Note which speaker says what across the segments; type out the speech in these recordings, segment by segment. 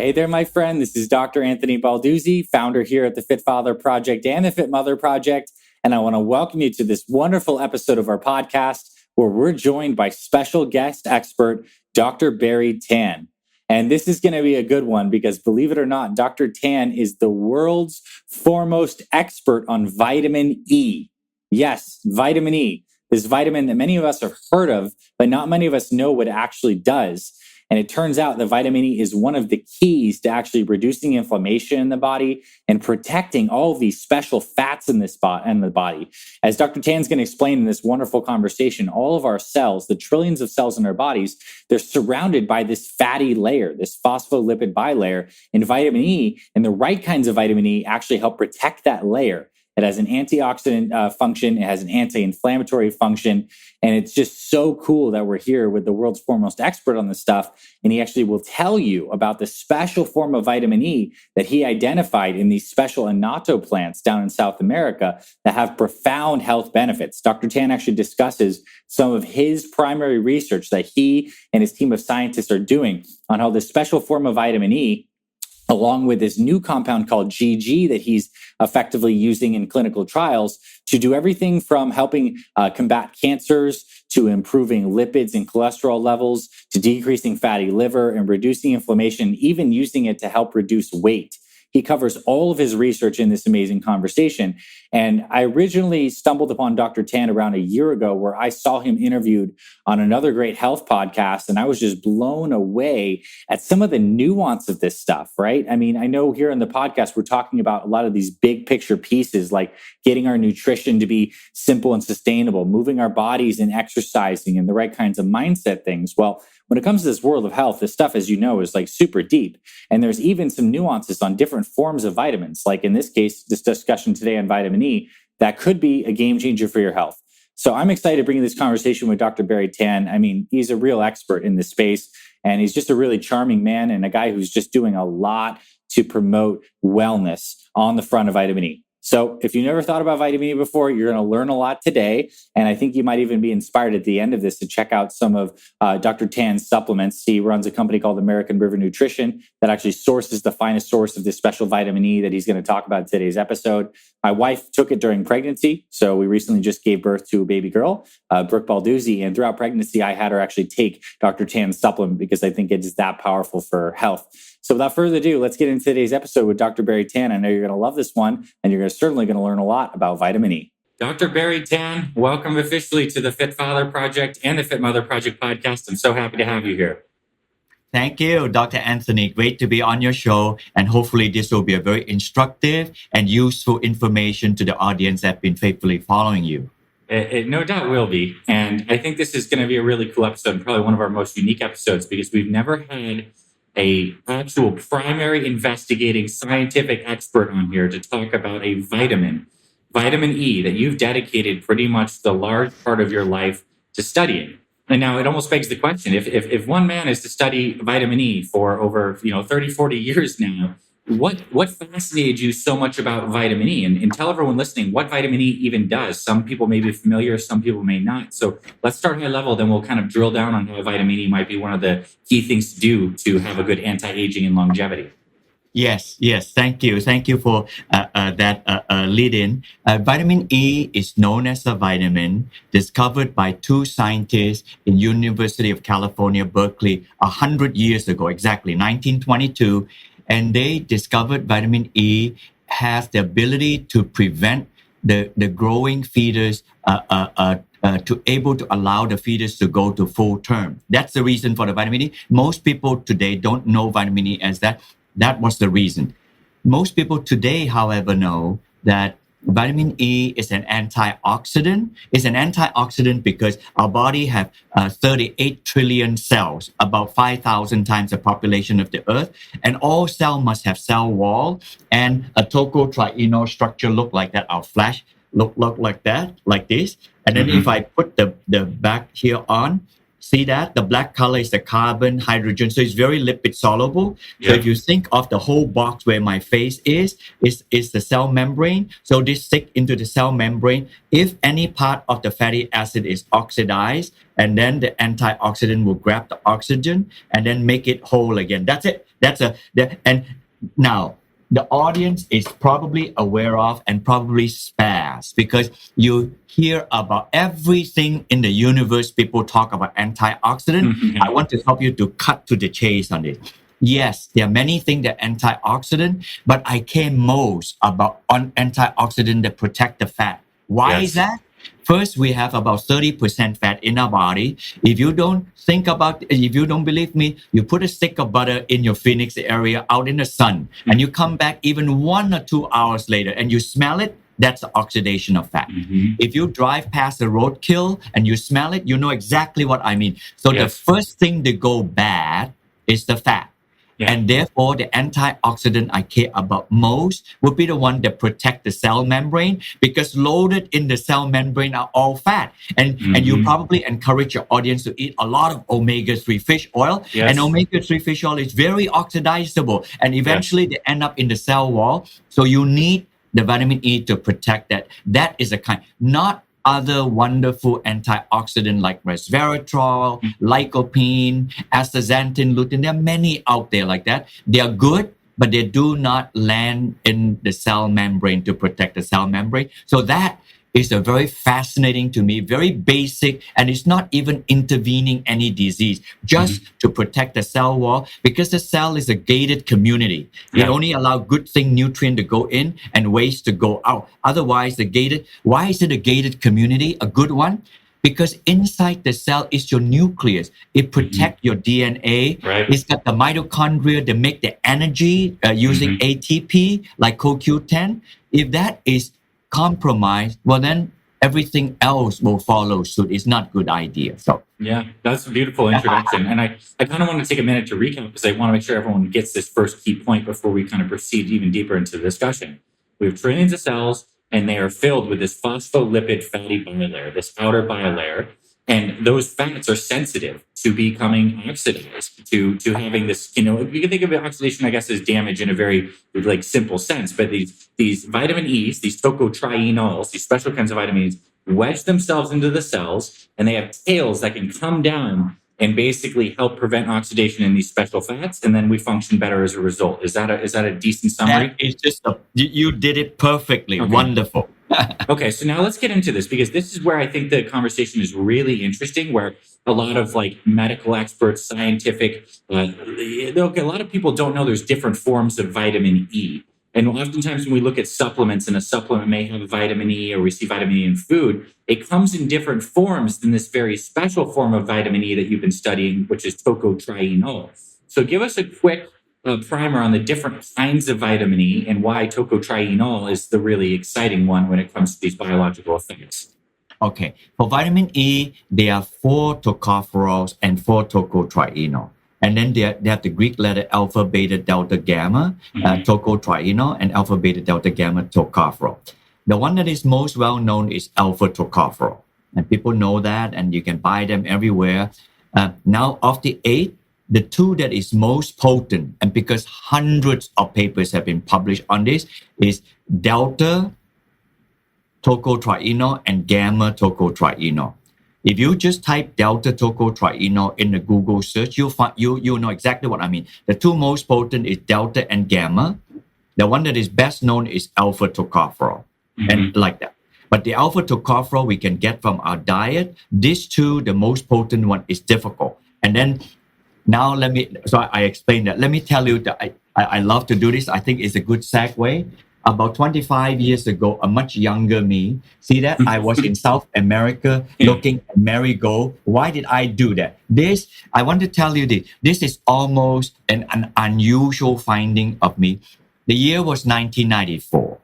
Speaker 1: Hey there, my friend. This is Dr. Anthony Balduzzi, founder here at the Fit Father Project and the Fit Mother Project. And I want to welcome you to this wonderful episode of our podcast where we're joined by special guest expert, Dr. Barrie Tan. And this is going to be a good one because, believe it or not, Dr. Tan is the world's foremost expert on vitamin E. Yes, vitamin E. This vitamin that many of us have heard of, but not many of us know what it actually does. And it turns out that vitamin E is one of the keys to actually reducing inflammation in the body and protecting all of these special fats in the body. As Dr. Tan's going to explain in this wonderful conversation, all of our cells, the trillions of cells in our bodies, they're surrounded by this fatty layer, this phospholipid bilayer. And vitamin E and the right kinds of vitamin E actually help protect that layer. It has an antioxidant function. It has an anti-inflammatory function. And it's just so cool that we're here with the world's foremost expert on this stuff. And he actually will tell you about the special form of vitamin E that he identified in these special annatto plants down in South America that have profound health benefits. Dr. Tan actually discusses some of his primary research that he and his team of scientists are doing on how this special form of vitamin E, along with this new compound called GG that he's effectively using in clinical trials to do everything from helping combat cancers to improving lipids and cholesterol levels to decreasing fatty liver and reducing inflammation, even using it to help reduce weight. He covers all of his research in this amazing conversation. And I originally stumbled upon Dr. Tan around a year ago where I saw him interviewed on another great health podcast. And I was just blown away at some of the nuance of this stuff, right? I mean, I know here on the podcast, we're talking about a lot of these big picture pieces, like getting our nutrition to be simple and sustainable, moving our bodies and exercising and the right kinds of mindset things. Well, when it comes to this world of health, this stuff, as you know, is like super deep. And there's even some nuances on different forms of vitamins. Like in this case, this discussion today on vitamin E, that could be a game changer for your health. So I'm excited to bring this conversation with Dr. Barrie Tan. I mean, he's a real expert in this space, and he's just a really charming man and a guy who's just doing a lot to promote wellness on the front of vitamin E. So if you never thought about vitamin E before, you're going to learn a lot today. And I think you might even be inspired at the end of this to check out some of Dr. Tan's supplements. He runs a company called American River Nutrition that actually sources the finest source of this special vitamin E that he's going to talk about in today's episode. My wife took it during pregnancy. So we recently just gave birth to a baby girl, Brooke Balduzzi. And throughout pregnancy, I had her actually take Dr. Tan's supplement because I think it is that powerful for health. So without further ado, let's get into today's episode with Dr. Barrie Tan. I know you're going to love this one, and you're certainly going to learn a lot about vitamin E. Dr. Barrie Tan, welcome officially to the Fit Father Project and the Fit Mother Project podcast. I'm so happy to have you here.
Speaker 2: Thank you, Dr. Anthony. Great to be on your show. And hopefully this will be a very instructive and useful information to the audience that have been faithfully following you.
Speaker 1: It no doubt will be. And I think this is going to be a really cool episode, and probably one of our most unique episodes, because we've never had an actual primary investigating scientific expert on here to talk about a vitamin E, that you've dedicated pretty much the large part of your life to studying. And now it almost begs the question, if one man is to study vitamin E for over 30, 40 years now, what fascinated you so much about vitamin E? And tell everyone listening what vitamin E even does. Some people may be familiar, some people may not. So let's start high level, then we'll kind of drill down on how vitamin E might be one of the key things to do to have a good anti-aging and longevity.
Speaker 2: Yes. Thank you. Thank you for that lead-in. Vitamin E is known as a vitamin discovered by two scientists in University of California, Berkeley, 100 years ago, exactly, 1922. And they discovered vitamin E has the ability to prevent the growing fetus to able to allow the fetus to go to full term. That's the reason for the vitamin E. Most people today don't know vitamin E as that. That was the reason. Most people today, however, know that vitamin E is an antioxidant. It's an antioxidant because our body have 38 trillion cells, about 5,000 times the population of the earth. And all cell must have cell wall, and a tocotrienol structure look like that. Our flash look like that, like this. And then if I put the back here on, see that? The black color is the carbon, hydrogen. So it's very lipid soluble. Yeah. So if you think of the whole box where my face is the cell membrane. So this stick into the cell membrane. If any part of the fatty acid is oxidized, and then the antioxidant will grab the oxygen and then make it whole again. That's it. And now the audience is probably aware of and probably sparse because you hear about everything in the universe. People talk about antioxidant. I want to help you to cut to the chase on it. Yes, there are many things that antioxidant, but I care most about on antioxidant that protect the fat. Why is that? First, we have about 30% fat in our body. If you don't believe me, you put a stick of butter in your Phoenix area out in the sun, and you come back even 1 or 2 hours later and you smell it, that's the oxidation of fat. If you drive past a roadkill and you smell it, you know exactly what I mean. So the first thing to go bad is the fat. And therefore, the antioxidant I care about most would be the one that protect the cell membrane because loaded in the cell membrane are all fat. And you probably encourage your audience to eat a lot of omega-3 fish oil. And omega-3 fish oil is very oxidizable. And eventually they end up in the cell wall. So you need the vitamin E to protect that. That is a kind, not other wonderful antioxidant like resveratrol, lycopene, astaxanthin, lutein. There are many out there like that. They are good, but they do not land in the cell membrane to protect the cell membrane. So that is a very fascinating to me, very basic, and it's not even intervening any disease, just to protect the cell wall because the cell is a gated community. It only allows good thing, nutrient to go in and waste to go out. Otherwise, why is it a gated community, a good one? Because inside the cell is your nucleus. It protects your DNA. It's got the mitochondria that make the energy using ATP, like CoQ10. If that is compromised, well then everything else will follow suit. It's not a good idea. So
Speaker 1: that's a beautiful introduction. And I kind of want to take a minute to recap because I want to make sure everyone gets this first key point before we kind of proceed even deeper into the discussion. We have trillions of cells and they are filled with this phospholipid fatty bilayer, this outer bilayer. And those fats are sensitive to becoming oxidized, to having this, you can think of oxidation, I guess, as damage in a very like simple sense. But these vitamin E's, these tocotrienols, these special kinds of vitamins, wedge themselves into the cells, and they have tails that can come down and basically help prevent oxidation in these special fats, and then we function better as a result. Is that a decent summary?
Speaker 2: It's just you did it perfectly. Okay. Wonderful.
Speaker 1: Okay, so now let's get into this because this is where I think the conversation is really interesting, where a lot of like medical experts, scientific, a lot of people don't know there's different forms of vitamin E. And oftentimes when we look at supplements and a supplement may have vitamin E or we see vitamin E in food, it comes in different forms than this very special form of vitamin E that you've been studying, which is tocotrienol. So give us a quick primer on the different kinds of vitamin E and why tocotrienol is the really exciting one when it comes to these biological effects.
Speaker 2: Okay, for vitamin E, there are 4 tocopherols and 4 tocotrienol. And then they have the Greek letter alpha, beta, delta, gamma, tocotrienol, and alpha, beta, delta, gamma, tocopherol. The one that is most well known is alpha tocopherol. And people know that, and you can buy them everywhere. Now, of the 8, the 2 that is most potent, and because hundreds of papers have been published on this, is delta tocotrienol and gamma tocotrienol. If you just type delta tocotrienol in the Google search, you'll know exactly what I mean. The 2 most potent is delta and gamma. The one that is best known is alpha tocopherol, and like that. But the alpha tocopherol we can get from our diet. These 2, the most potent one, is difficult. And then now I explained that. Let me tell you that I love to do this. I think it's a good segue. About 25 years ago, a much younger me, see that? I was in South America looking at marigold. Why did I do that? I want to tell you this. This is almost an unusual finding of me. The year was 1994.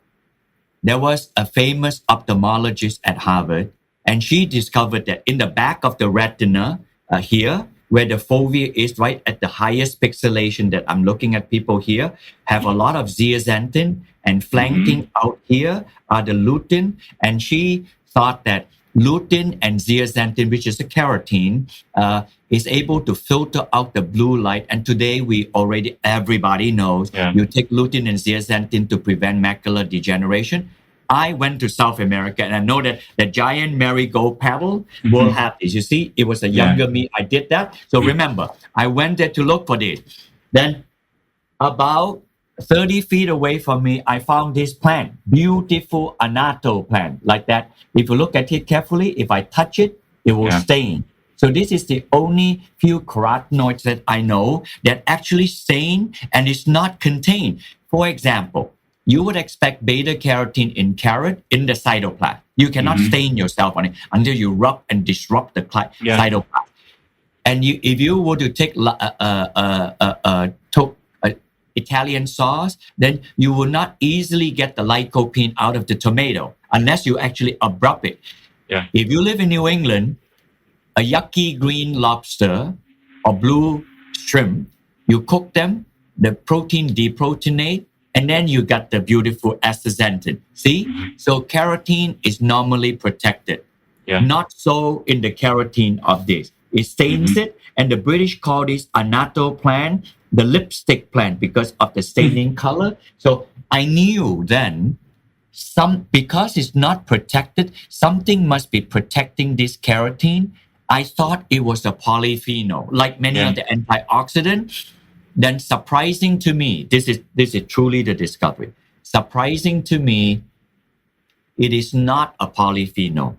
Speaker 2: There was a famous ophthalmologist at Harvard, and she discovered that in the back of the retina here, where the fovea is right at the highest pixelation that I'm looking at people here, have a lot of zeaxanthin, and flanking out here are the lutein. And she thought that lutein and zeaxanthin, which is a carotene, is able to filter out the blue light. And today everybody knows you take lutein and zeaxanthin to prevent macular degeneration. I went to South America and I know that the giant marigold petal will have this. You see, it was a younger me. I did that. So remember, I went there to look for this. Then About 30 feet away from me, I found this plant, beautiful annatto plant, like that. If you look at it carefully, if I touch it, it will stain. So this is the only few carotenoids that I know that actually stain and is not contained. For example, you would expect beta carotene in carrot in the cytoplasm. You cannot stain yourself on it until you rub and disrupt the cytoplasm. And if you were to take Italian sauce, then you will not easily get the lycopene out of the tomato unless you actually abrupt it. If you live in New England, a yucky green lobster or blue shrimp, you cook them, the protein deproteinate, and then you got the beautiful astaxanthin. See? So carotene is normally protected. Not so in the carotene of this. It stains it, and the British call this annatto plant the lipstick plant because of the staining color. So I knew then because it's not protected, something must be protecting this carotene. I thought it was a polyphenol, like many of the antioxidants. Then surprising to me, this is truly the discovery. Surprising to me, it is not a polyphenol.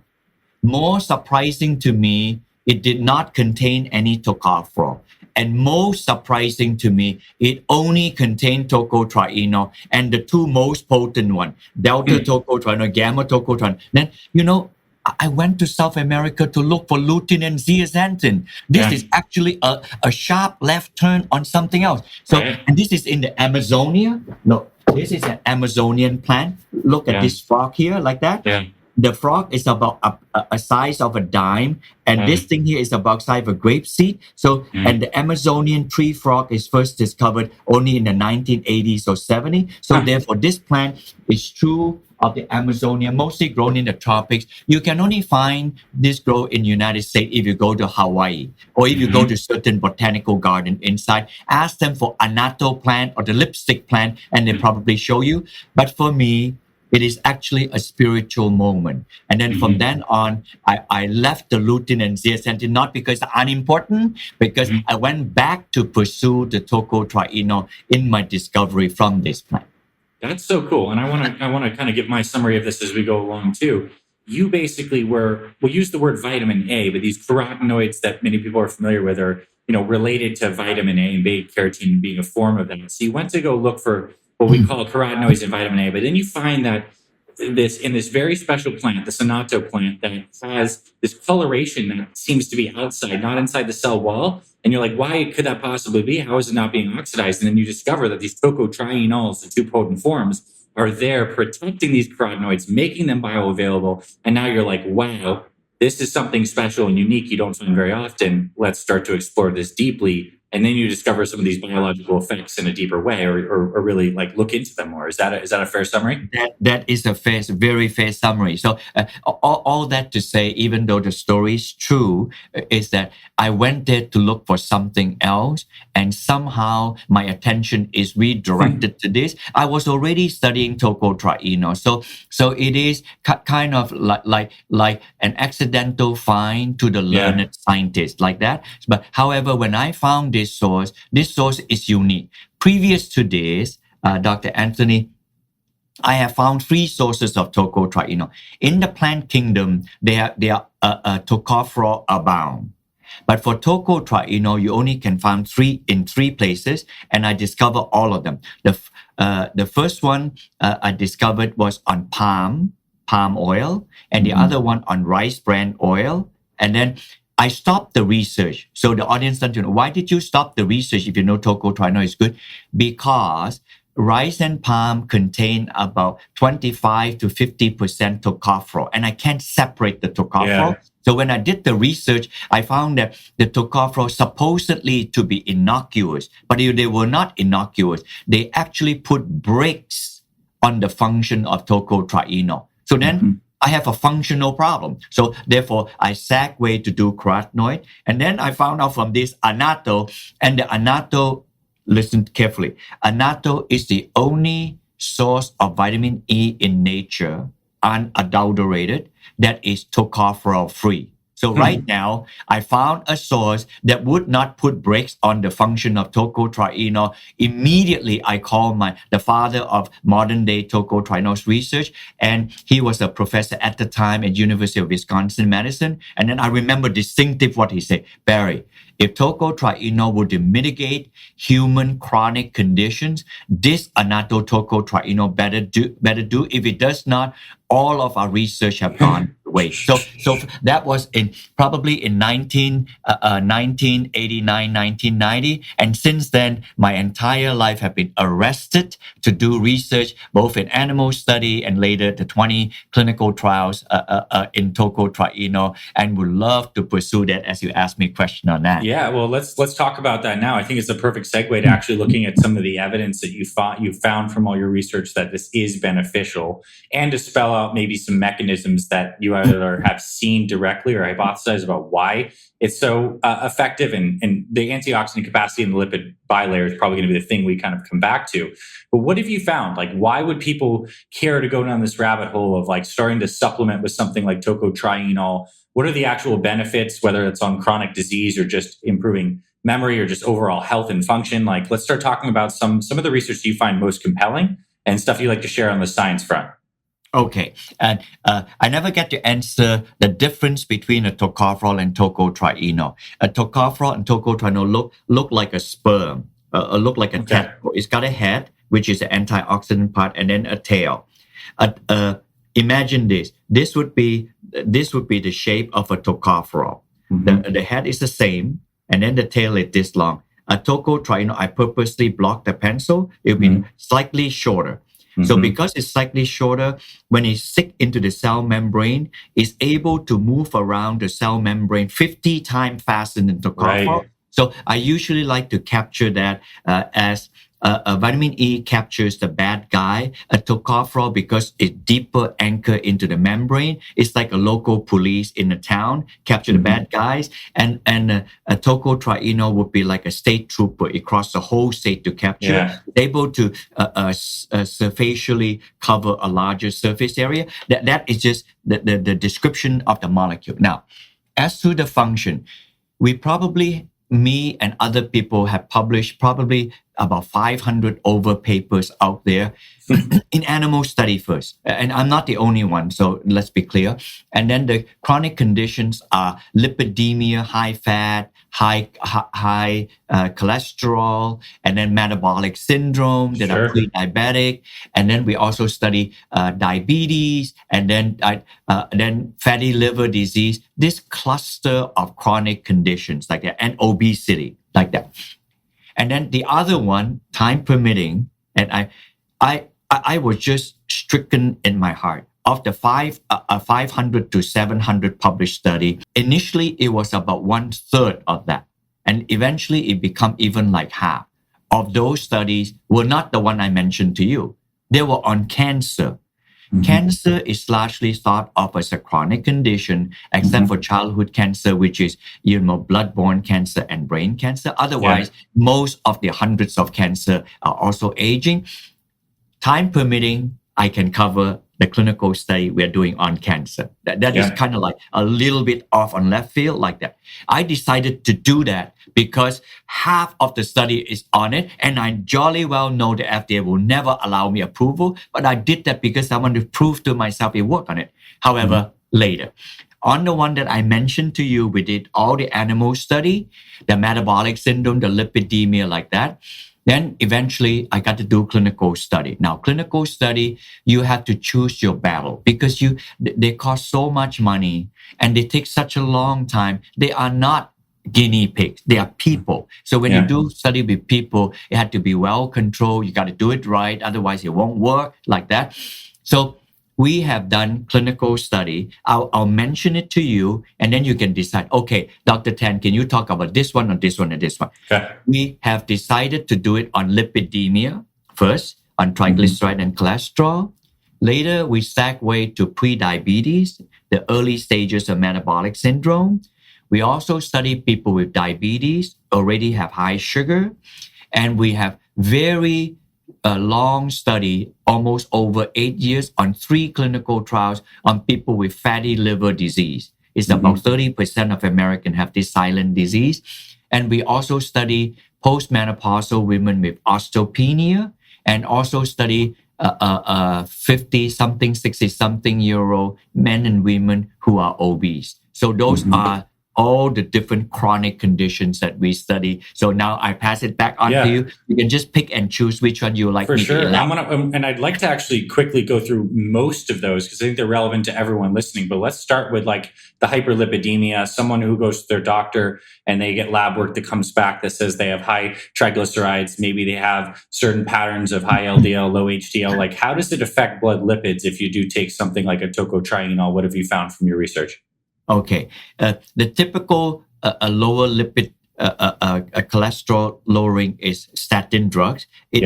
Speaker 2: More surprising to me, it did not contain any tocopherol. And most surprising to me, it only contained tocotrienol and the two most potent one, delta tocotrienol, gamma tocotrienol. Then, I went to South America to look for lutein and zeaxanthin. This is actually a sharp left turn on something else. So, and this is in the Amazonia. No, this is an Amazonian plant. Look at this frog here, like that. The frog is about a size of a dime, and this thing here is about the size of a grape seed. So, and the Amazonian tree frog is first discovered only in the 1980s or 70s. So, therefore, this plant is true of the Amazonia, mostly grown in the tropics. You can only find this grow in the United States if you go to Hawaii or if you go to certain botanical garden inside. Ask them for annatto plant or the lipstick plant, and they probably show you. But for me, it is actually a spiritual moment. And then from then on, I left the lutein and zeaxanthin, not because they're unimportant, because I went back to pursue the tocotrienol in my discovery from this plant.
Speaker 1: That's so cool. And I want to kind of give my summary of this as we go along too. You basically we'll use the word vitamin A, but these carotenoids that many people are familiar with are, related to vitamin A and beta carotene being a form of that. So you went to go look for what we call carotenoids in vitamin A, but then you find that in this very special plant, the annatto plant, that has this coloration that seems to be outside, not inside the cell wall. And you're like, why could that possibly be? How is it not being oxidized? And then you discover that these tocotrienols, the two potent forms, are there protecting these carotenoids, making them bioavailable. And now you're like, wow, this is something special and unique you don't find very often. Let's start to explore this deeply. And then you discover some of these biological effects in a deeper way, or really like look into them more. Is that a fair summary?
Speaker 2: That is a very fair summary. So all that to say, even though the story is true, is that I went there to look for something else, and somehow my attention is redirected to this. I was already studying tocotrienol, so it is kind of like an accidental find to the learned scientist, like that. But however, when I found this source is unique. Previous to this, Dr. Anthony, I have found 3 sources of tocotrienol. In the plant kingdom, they are tocopherol abound. But for tocotrienol, you only can find 3 places, and I discovered all of them. The first one I discovered was on palm oil, and the other one on rice bran oil, and then I stopped the research. So the audience doesn't know, why did you stop the research if you know tocotrienol is good? Because rice and palm contain about 25 to 50% tocopherol, and I can't separate the tocopherol. So when I did the research, I found that the tocopherol supposedly to be innocuous, but they were not innocuous. They actually put brakes on the function of tocotrienol. So then I have a functional problem. So therefore, I segue to do carotenoid. And then I found out from this annatto, and the annatto, listen carefully, annatto is the only source of vitamin E in nature, unadulterated, that is tocopherol-free. So right now, I found a source that would not put brakes on the function of tocotrienol. Immediately, I called the father of modern day tocotrienols research, and he was a professor at the time at University of Wisconsin Madison. And then I remember distinctive what he said, Barry, if tocotrienol would mitigate human chronic conditions, this annatto tocotrienol better do. If it does not, all of our research have gone away. So that was probably in 1989, 1990. And since then, my entire life have been arrested to do research, both in animal study and later the 20 clinical trials in tocotrienol, and would love to pursue that as you asked me a question on that.
Speaker 1: Yeah, well, let's talk about that now. I think it's a perfect segue to actually looking at some of the evidence that you found from all your research that this is beneficial, and to spell out maybe some mechanisms that you either have seen directly or hypothesized about why it's so effective. And the antioxidant capacity in the lipid bilayer is probably going to be the thing we kind of come back to. But what have you found? Like, why would people care to go down this rabbit hole of like starting to supplement with something like tocotrienol? What are the actual benefits, whether it's on chronic disease or just improving memory or just overall health and function? Like, let's start talking about some of the research you find most compelling and stuff you like to share on the science front.
Speaker 2: Okay, and I never get to answer the difference between a tocopherol and tocotrienol. A tocopherol and tocotrienol look like a sperm, look like a tadpole. It's got a head, which is the antioxidant part, and then a tail. Imagine this. This would be the shape of a tocopherol. The head is the same, and then the tail is this long. A tocotrienol, I purposely blocked the pencil. It will be slightly shorter. So because it's slightly shorter, when it sticks into the cell membrane, it's able to move around the cell membrane 50 times faster than tocopherol. Right. So I usually like to capture that as vitamin E captures the bad guy. A tocopherol, because it's deeper anchor into the membrane, it's like a local police in the town, capture the bad guys. And a tocotrienol would be like a state trooper across the whole state to capture, able to surfacially cover a larger surface area. That is just the description of the molecule. Now, as to the function, me and other people have published probably about 500 over papers out there in animal study first. And I'm not the only one, so let's be clear. And then the chronic conditions are lipidemia, high fat, high cholesterol, and then metabolic syndrome that are pre-diabetic. And then we also study diabetes, and then fatty liver disease, this cluster of chronic conditions like that, and obesity like that. And then the other one, time permitting, and I was just stricken in my heart. Of the 500 to 700 published study, initially it was about 1/3 of that. And eventually it became even like half. Of those studies were not the one I mentioned to you. They were on cancer. Cancer is largely thought of as a chronic condition, except for childhood cancer, which is, blood-borne cancer and brain cancer. Otherwise, most of the hundreds of cancer are also aging. Time permitting, I can cover the clinical study we're doing on cancer. That is kind of like a little bit off on left field like that. I decided to do that because half of the study is on it, and I jolly well know the FDA will never allow me approval, but I did that because I want to prove to myself it worked on it. However, later. On the one that I mentioned to you, we did all the animal study, the metabolic syndrome, the lipidemia like that. Then eventually I got to do clinical study. Now, clinical study, you have to choose your battle because they cost so much money and they take such a long time. They are not guinea pigs. They are people. So when you do study with people, it had to be well controlled. You got to do it right. Otherwise, it won't work like that. So we have done clinical study. I'll mention it to you, and then you can decide, okay, Dr. Tan, can you talk about this one or this one or this one? Okay. We have decided to do it on lipidemia first, on triglyceride and cholesterol. Later, we segue to pre-diabetes, the early stages of metabolic syndrome. We also study people with diabetes, already have high sugar, and we have very a long study, almost over 8 years, on 3 clinical trials on people with fatty liver disease. It's about 30% of Americans have this silent disease. And we also study postmenopausal women with osteopenia, and also study 50 something, 60 something year old men and women who are obese. So those are all the different chronic conditions that we study. So now I pass it back on to you. You can just pick and choose which one you like.
Speaker 1: For
Speaker 2: me
Speaker 1: sure.
Speaker 2: to elaborate.
Speaker 1: And I'd like to actually quickly go through most of those because I think they're relevant to everyone listening. But let's start with like the hyperlipidemia, someone who goes to their doctor and they get lab work that comes back that says they have high triglycerides. Maybe they have certain patterns of high LDL, low HDL. Like, how does it affect blood lipids if you do take something like a tocotrienol? What have you found from your research?
Speaker 2: Okay. The typical lower lipid cholesterol lowering is statin drugs. It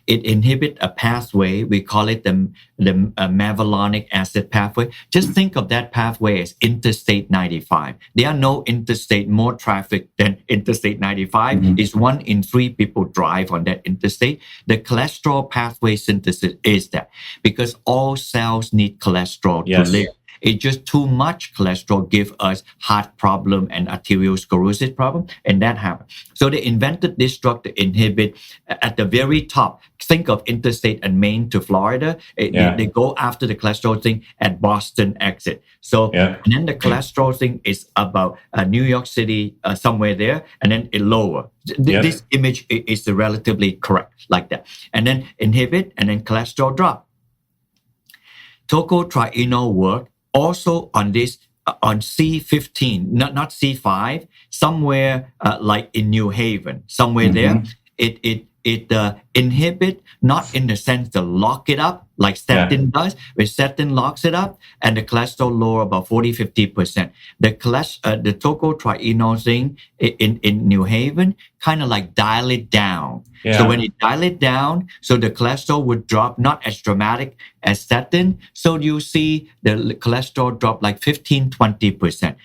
Speaker 2: inhibit a pathway. We call it the mevalonic acid pathway. Just think of that pathway as Interstate 95. There are no interstate more traffic than Interstate 95. It's 1 in 3 people drive on that interstate. The cholesterol pathway synthesis is that because all cells need cholesterol to live. It's just too much cholesterol give us heart problem and arteriosclerosis problem, and that happens. So they invented this drug to inhibit at the very top. Think of interstate and Maine to Florida. They go after the cholesterol thing at Boston exit. So and then the cholesterol thing is about New York City, somewhere there, and then it lower. This image is relatively correct like that. And then inhibit, and then cholesterol drop. Tocotrienol work also on this, on C15, not C5, somewhere like in New Haven, somewhere there. It inhibit, not in the sense to lock it up like statin does, where statin locks it up and the cholesterol lower about 40-50%. The tocotrienol thing in New Haven kind of like dial it down. So when it dial it down, so the cholesterol would drop, not as dramatic as statin. So you see the cholesterol drop like 15-20%.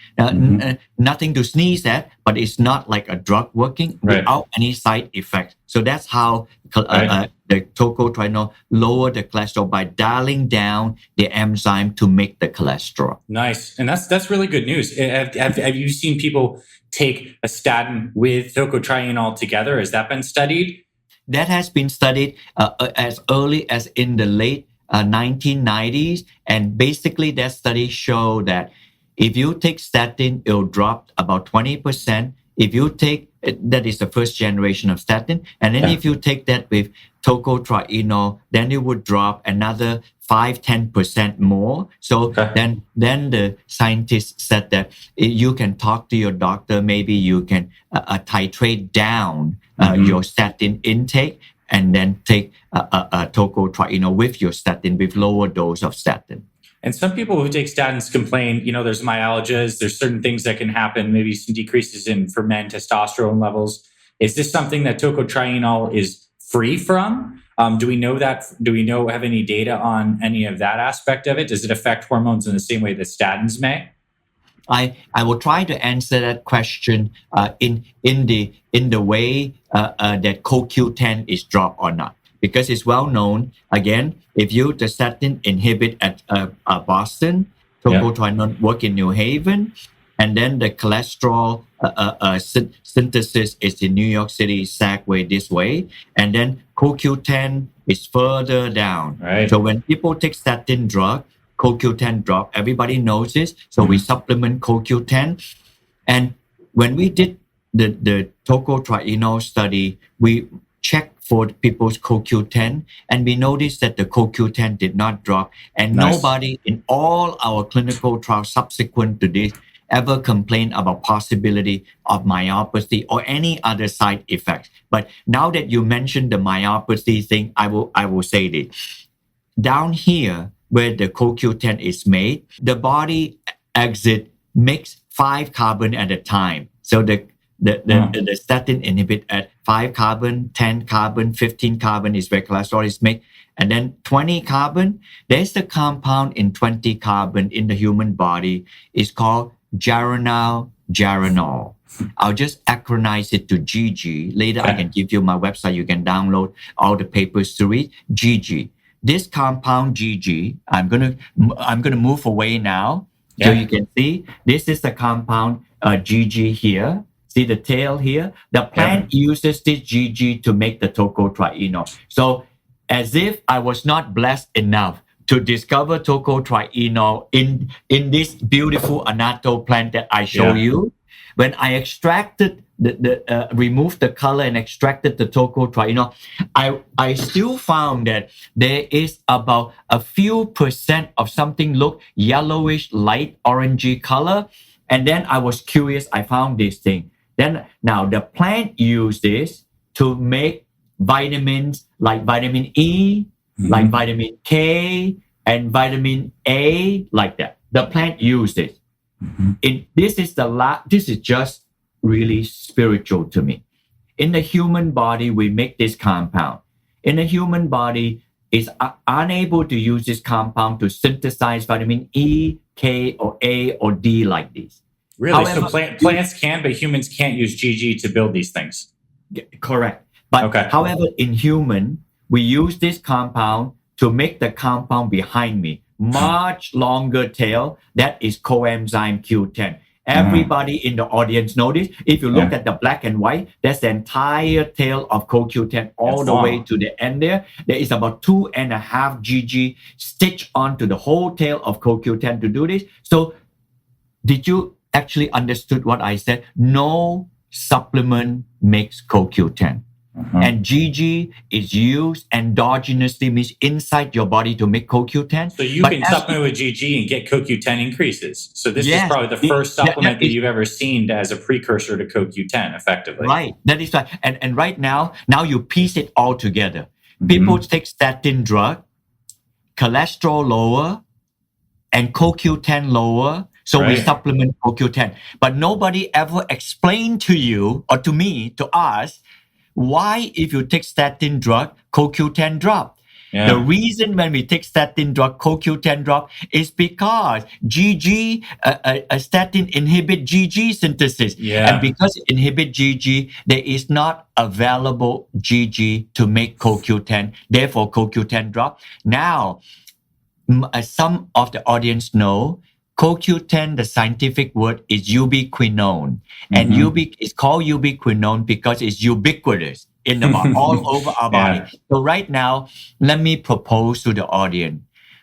Speaker 2: Nothing to sneeze at, but it's not like a drug working without any side effects. So that's how the tocotrienol lower the cholesterol by dialing down the enzyme to make the cholesterol.
Speaker 1: Nice. And that's really good news. Have you seen people take a statin with tocotrienol together? Has that been studied?
Speaker 2: That has been studied as early as in the late 1990s. And basically that study showed that if you take statin, it'll drop about 20%. If you take, that is the first generation of statin. And then if you take that with tocotrienol, then it would drop another 5-10% more. So then the scientists said that you can talk to your doctor. Maybe you can titrate down your statin intake and then take a tocotrienol with your statin with lower dose of statin.
Speaker 1: And some people who take statins complain, there's myalgias, there's certain things that can happen, maybe some decreases in, for men, testosterone levels. Is this something that tocotrienol is free from? Do we know that? Do we have any data on any of that aspect of it? Does it affect hormones in the same way that statins may?
Speaker 2: I will try to answer that question in the way that CoQ10 is dropped or not. Because it's well known, again, if the statin inhibit at Boston, tocotrienol work in New Haven, and then the cholesterol synthesis is in New York City, Sagway this way, and then CoQ10 is further down. So when people take statin drug, CoQ10 drop, everybody knows this, so we supplement CoQ10. And when we did the tocotrienol study, we checked for people's CoQ10, and we noticed that the CoQ10 did not drop, and nobody in all our clinical trials subsequent to this ever complained about possibility of myopathy or any other side effects. But now that you mentioned the myopathy thing, I will say this. Down here, where the CoQ10 is made, the body makes 5 carbon at a time. So the statin inhibit at 5 carbon, 10 carbon, 15 carbon is where cholesterol is made. And then 20 carbon, there's the compound in 20 carbon in the human body. It's called Geranylgeraniol. I'll just acronymize it to GG. Later, I can give you my website. You can download all the papers to read. GG. This compound GG, I'm gonna move away now. So you can see this is the compound GG here. See the tail here? The plant uses this GG to make the tocotrienol. So as if I was not blessed enough to discover tocotrienol in this beautiful annatto plant that I show you, when I extracted removed the color and extracted the tocotrienol, I still found that there is about a few percent of something look yellowish, light orangey color. And then I was curious, I found this thing. Then now the plant used this to make vitamins like vitamin E, like vitamin K, and vitamin A, like that. The plant used it. This is just really spiritual to me. In the human body, we make this compound. In the human body, is unable to use this compound to synthesize vitamin E, K, or A, or D like this.
Speaker 1: Really? However, so plants can, but humans can't use GG to build these things?
Speaker 2: Correct. But however, in human, we use this compound to make the compound behind me much longer tail. That is coenzyme Q10. Everybody in the audience notice, if you look at the black and white, that's the entire tail of CoQ10 all the way to the end there. There is about 2.5 GG stitched onto the whole tail of CoQ10 to do this. So did you actually understood what I said? No supplement makes CoQ10. And GG is used endogenously, means inside your body to make CoQ10.
Speaker 1: So you can supplement with GG and get CoQ10 increases. So this is probably the first supplement that you've ever seen as a precursor to CoQ10, effectively.
Speaker 2: Right. That is right. And right now you piece it all together. People take statin drug, cholesterol lower, and CoQ10 lower. So we supplement CoQ10. But nobody ever explained to you or to me, to us, why, if you take statin drug, CoQ10 drop. The reason when we take statin drug, CoQ10 drop, is because GG, statin inhibit GG synthesis. And because it inhibit GG, there is not available GG to make CoQ10. Therefore, CoQ10 drop. Now, some of the audience know CoQ10, the scientific word is ubiquinone. And it's called ubiquinone because it's ubiquitous in the body, all over our body. So right now, let me propose to the audience.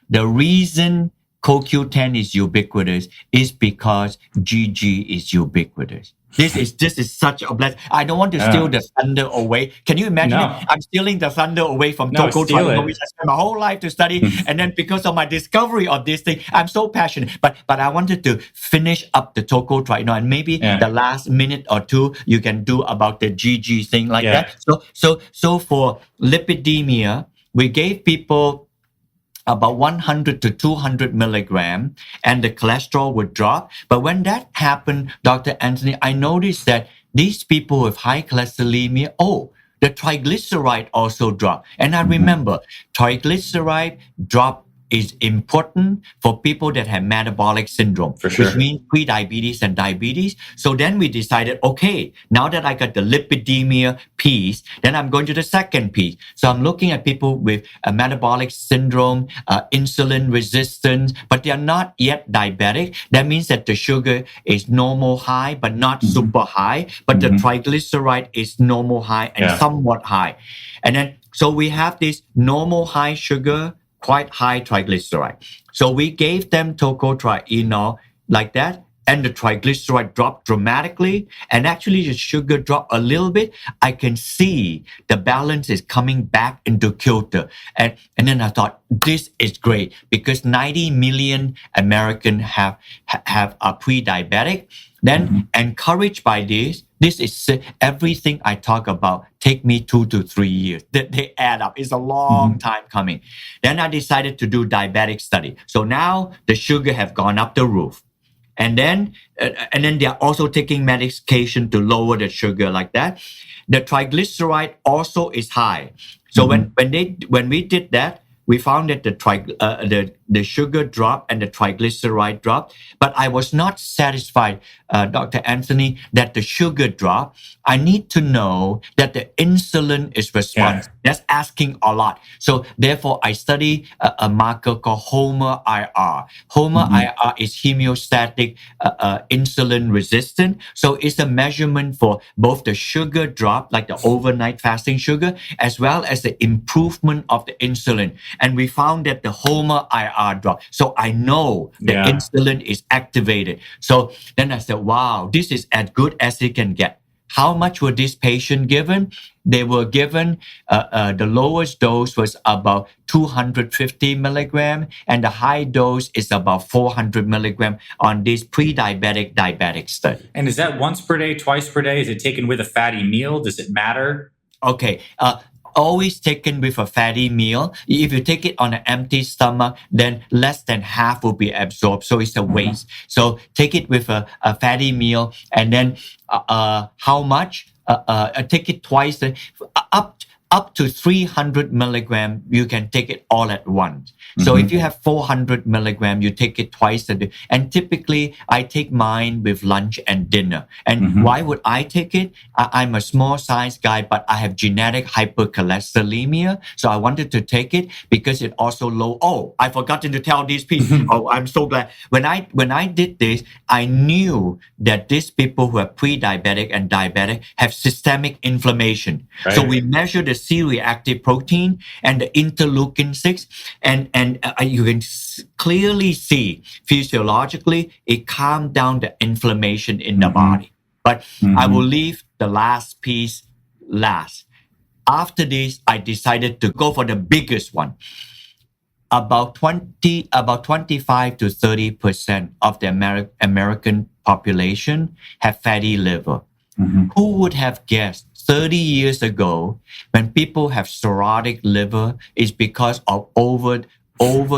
Speaker 2: The reason CoQ10 is ubiquitous is because GG is ubiquitous. This is such a blessing. I don't want to steal the thunder away. Can you imagine it? I'm stealing the thunder away from tocotrienol, which I spent my whole life to study. And then because of my discovery of this thing, I'm so passionate. But I wanted to finish up the tocotrienol, and maybe the last minute or two you can do about the GG thing like that. So for lipidemia, we gave people about 100 to 200 milligram, and the cholesterol would drop. But when that happened, Dr. Anthony, I noticed that these people with high cholesteremia, the triglyceride also dropped. And I remember triglyceride drop is important for people that have metabolic syndrome, which means pre-diabetes and diabetes. So then we decided, okay, now that I got the lipidemia piece, then I'm going to the second piece. So I'm looking at people with a metabolic syndrome, insulin resistance, but they are not yet diabetic. That means that the sugar is normal high, but not super high, but the triglyceride is normal high and somewhat high. And then, so we have this normal high sugar, quite high triglyceride. So we gave them tocotrienol like that, and the triglyceride dropped dramatically, and actually the sugar dropped a little bit. I can see the balance is coming back into kilter. And then I thought, this is great, because 90 million Americans are pre-diabetic. Then encouraged by this is everything I talk about take me 2 to 3 years. They add up. It's a long time coming. Then I decided to do diabetic study. So now the sugar have gone up the roof. And then they are also taking medication to lower the sugar like that. The triglyceride also is high. So when we did that, we found that the sugar drop and the triglyceride drop, but I was not satisfied, Dr. Anthony, that the sugar drop. I need to know that the insulin is responsive. That's asking a lot. So therefore, I study a marker called Homer IR. Homer IR is hemostatic insulin resistant. So it's a measurement for both the sugar drop, like the overnight fasting sugar, as well as the improvement of the insulin. And we found that the Homer IR drop. So I know the insulin is activated. So then I said, wow, this is as good as it can get. How much were this patient given? They were given, the lowest dose was about 250 milligram, and the high dose is about 400 milligram on this diabetic study.
Speaker 1: And is that once per day, twice per day? Is it taken with a fatty meal? Does it matter?
Speaker 2: Okay. Always taken with a fatty meal. If you take it on an empty stomach, then less than half will be absorbed. So it's a waste. So take it with a fatty meal, and then how much? Take it twice. Up to 300 milligram, you can take it all at once. So if you have 400 milligram, you take it twice a day. And typically, I take mine with lunch and dinner. And why would I take it? I'm a small size guy, but I have genetic hypercholesterolemia. So I wanted to take it because it also low. Oh, I forgot to tell these people. Oh, I'm so glad. When I did this, I knew that these people who are pre-diabetic and diabetic have systemic inflammation. Right. So we measure the C-reactive protein and the interleukin-6, and you can clearly see physiologically it calmed down the inflammation in the body. But I will leave the last piece last. After this, I decided to go for the biggest one. About 25 to 30% of the American population have fatty liver. Who would have guessed 30 years ago, when people have cirrhotic liver, is because of over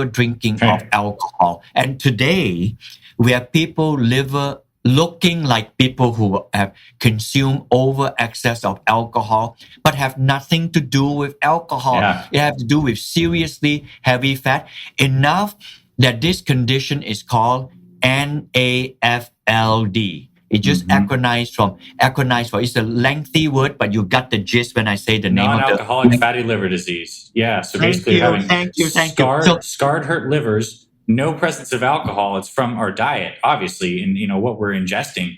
Speaker 2: drinking of alcohol. And today, we have people liver looking like people who have consumed over excess of alcohol, but have nothing to do with alcohol. It has to do with seriously heavy fat, enough that this condition is called NAFLD. It just acronized for, it's a lengthy word, but you got the gist when I say the name of the...
Speaker 1: Non-alcoholic fatty liver disease. Yeah, so basically having scarred, hurt livers, no presence of alcohol. It's from our diet, obviously, and what we're ingesting,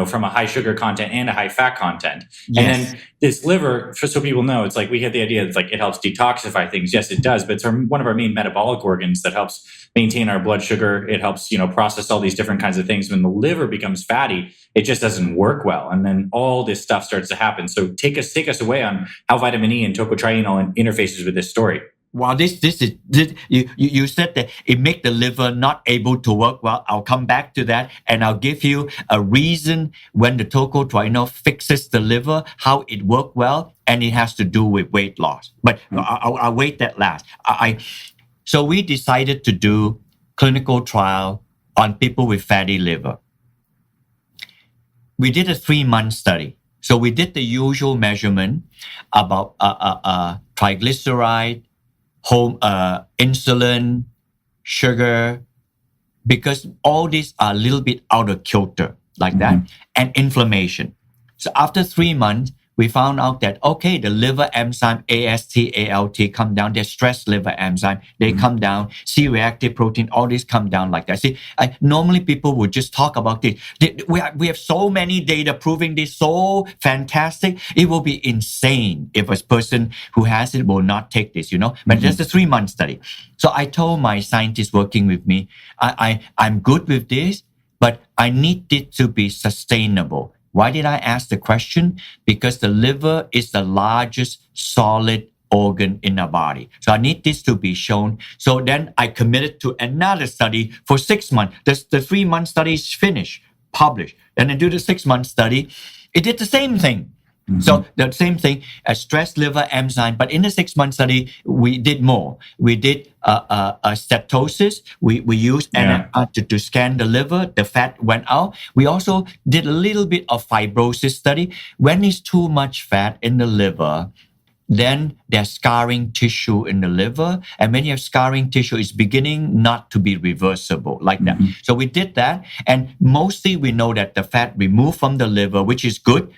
Speaker 1: from a high sugar content and a high fat content. Yes. And then this liver, just so people know, it's like we had the idea that it helps detoxify things. Yes, it does, but it's one of our main metabolic organs that helps maintain our blood sugar. It helps, process all these different kinds of things. When the liver becomes fatty, it just doesn't work well. And then all this stuff starts to happen. So take us away on how vitamin E and tocotrienol interfaces with this story.
Speaker 2: Wow, this is you said that it makes the liver not able to work well. I'll come back to that, and I'll give you a reason when the tocotrienol fixes the liver, how it works well, and it has to do with weight loss. But I'll wait that last. So we decided to do clinical trial on people with fatty liver. We did a 3-month study. So we did the usual measurement about triglyceride, insulin, sugar, because all these are a little bit out of kilter like that, and inflammation. So after 3 months, we found out that, okay, the liver enzyme, AST, ALT come down, their stress liver enzyme, they come down, C-reactive protein, all these come down like that. See, normally people would just talk about this. We have so many data proving this so fantastic. It will be insane if a person who has it will not take this, But just a 3-month study. So I told my scientists working with me, I'm good with this, but I need it to be sustainable. Why did I ask the question? Because the liver is the largest solid organ in our body. So I need this to be shown. So then I committed to another study for 6 months. The 3-month study is finished, published. Then I do the 6-month study. It did the same thing. So the same thing as stress liver enzyme, but in the 6-month study, we did more. We did steatosis. We used to scan the liver. The fat went out. We also did a little bit of fibrosis study. When is too much fat in the liver, then there's scarring tissue in the liver. And when you have scarring tissue, it's beginning not to be reversible like that. So we did that. And mostly we know that the fat removed from the liver, which is good.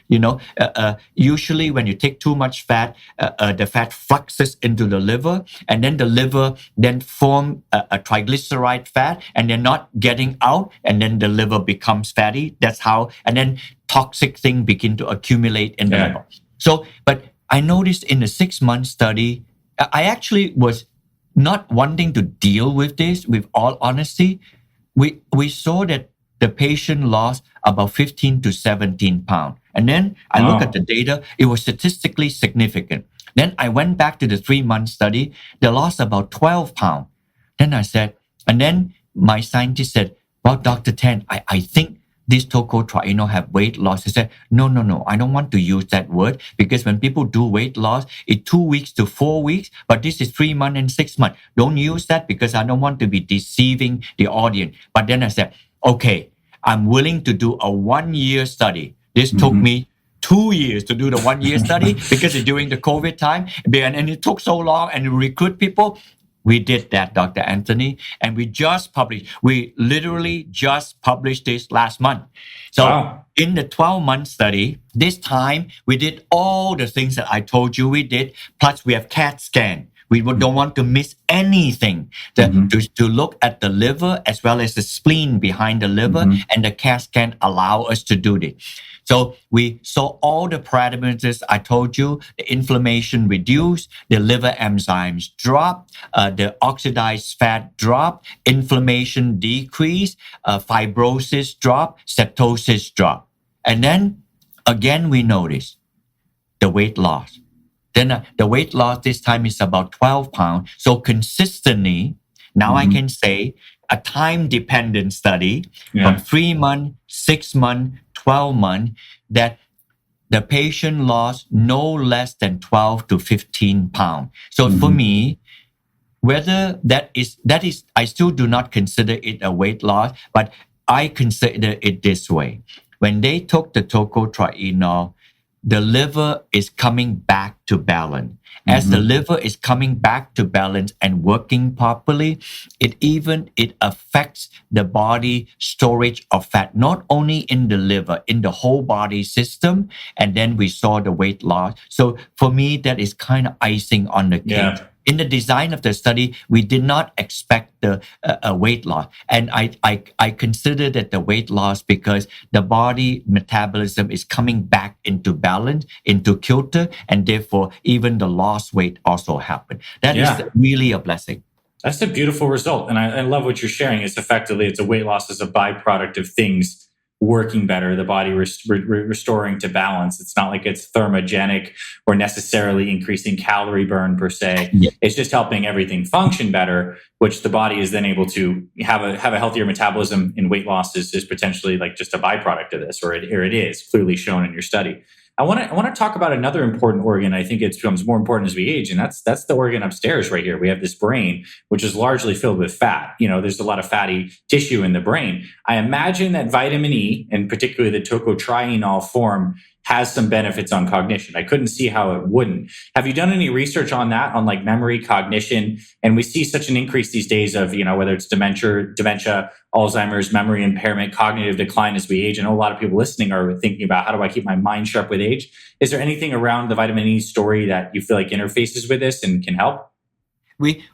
Speaker 2: Usually when you take too much fat, the fat fluxes into the liver, and then the liver then form a triglyceride fat, and they're not getting out, and then the liver becomes fatty. That's how, and then toxic thing begin to accumulate in the liver. So, but I noticed in the 6-month study, I actually was not wanting to deal with this with all honesty. We saw that the patient lost about 15 to 17 pounds. And then I look at the data, it was statistically significant. Then I went back to the 3-month study, they lost about 12 pounds. Then I said, and then my scientist said, well, Dr. Tan, I think this tocotrienol have weight loss. He said, no, I don't want to use that word, because when people do weight loss, it's 2 weeks to 4 weeks, but this is 3 months and 6 months. Don't use that because I don't want to be deceiving the audience. But then I said, okay, I'm willing to do a 1-year study. This took me 2 years to do the 1-year study because it's during the COVID time, and it took so long and recruit people. We did that, Dr. Anthony, and we literally just published this last month. So in the 12-month study, this time we did all the things that I told you we did, plus we have CAT scan. We don't want to miss anything to look at the liver as well as the spleen behind the liver, and the CAT scan allow us to do this. So we saw all the parameters I told you, the inflammation reduced, the liver enzymes drop, the oxidized fat drop, inflammation decrease, fibrosis drop, septosis drop. And then again, we noticed the weight loss. Then the weight loss this time is about 12 pounds. So consistently, now I can say a time-dependent study from 3 months, 6 months, 12 months, that the patient lost no less than 12 to 15 pounds. So for me, whether that is, I still do not consider it a weight loss, but I consider it this way. When they took the tocotrienol, the liver is coming back to balance. As the liver is coming back to balance and working properly, it affects the body storage of fat, not only in the liver, in the whole body system. And then we saw the weight loss. So for me, that is kind of icing on the cake. In the design of the study, we did not expect the weight loss. And I consider that the weight loss because the body metabolism is coming back into balance, into kilter, and therefore even the lost weight also happened. That is really a blessing.
Speaker 1: That's a beautiful result. And I love what you're sharing. It's effectively, it's a weight loss as a byproduct of things working better, the body restoring to balance. It's not like it's thermogenic or necessarily increasing calorie burn per se. It's just helping everything function better, which the body is then able to have a healthier metabolism. In weight loss is potentially like just a byproduct of this, or it is clearly shown in your study. I want to talk about another important organ. I think it becomes more important as we age, and that's the organ upstairs right here. We have this brain, which is largely filled with fat. There's a lot of fatty tissue in the brain. I imagine that vitamin E, and particularly the tocotrienol form, has some benefits on cognition. I couldn't see how it wouldn't. Have you done any research on that, on like memory, cognition? And we see such an increase these days of, whether it's dementia, Alzheimer's, memory impairment, cognitive decline as we age. I know a lot of people listening are thinking about, how do I keep my mind sharp with age? Is there anything around the vitamin E story that you feel like interfaces with this and can help?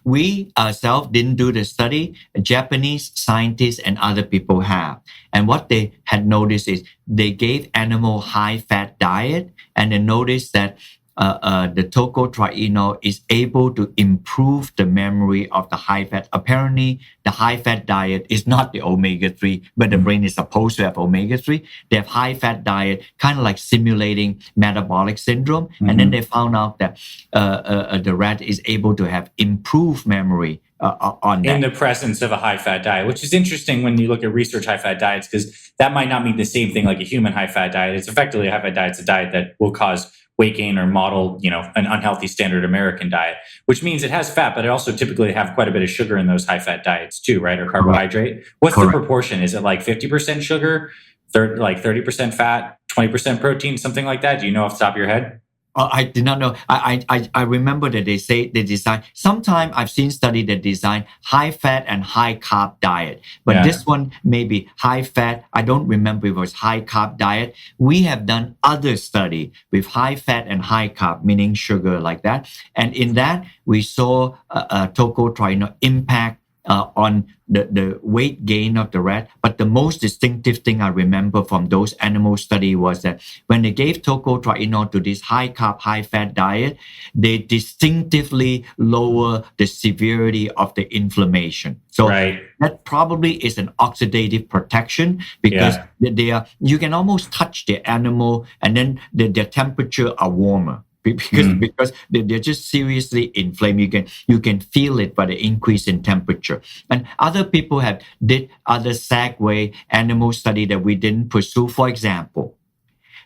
Speaker 2: We ourselves didn't do the study. Japanese scientists and other people have. And what they had noticed is they gave animal high-fat diet, and they noticed that the tocotrienol is able to improve the memory of the high-fat. Apparently, the high-fat diet is not the omega-3, but the brain is supposed to have omega-3. They have high-fat diet, kind of like simulating metabolic syndrome. And then they found out that the rat is able to have improved memory on that.
Speaker 1: In the presence of a high-fat diet, which is interesting when you look at research high-fat diets, because that might not mean the same thing like a human high-fat diet. It's effectively a high-fat diet. It's a diet that will cause weight gain or model, an unhealthy standard American diet, which means it has fat, but it also typically have quite a bit of sugar in those high-fat diets too, right? Or carbohydrate. What's the proportion? Is it like 50% sugar, 30% fat, 20% protein, something like that? Do you know off the top of your head?
Speaker 2: Oh, I did not know. I remember that they say they design. Sometime I've seen study that design high fat and high carb diet, but this one may be high fat. I don't remember if it was high carb diet. We have done other study with high fat and high carb, meaning sugar like that, and in that we saw tocotrienol impact on the weight gain of the rat. But the most distinctive thing I remember from those animal study was that when they gave tocotrienol to this high carb, high fat diet, they distinctively lower the severity of the inflammation. So that probably is an oxidative protection because they are, you can almost touch the animal and then their temperature are warmer. Because they're just seriously inflamed. You can feel it by the increase in temperature. And other people have did other segue animal study that we didn't pursue. For example,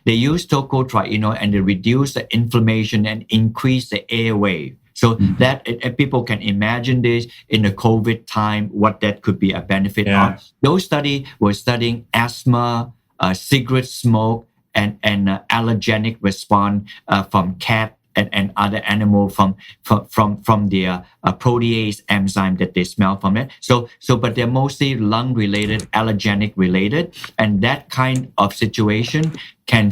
Speaker 2: they use tocotrienol and they reduce the inflammation and increase the airway. So that people can imagine this in the COVID time, what that could be a benefit of. Those study were studying asthma, cigarette smoke, and allergenic response from cat and other animal from their protease enzyme that they smell from it. So but they're mostly lung related, allergenic related, and that kind of situation can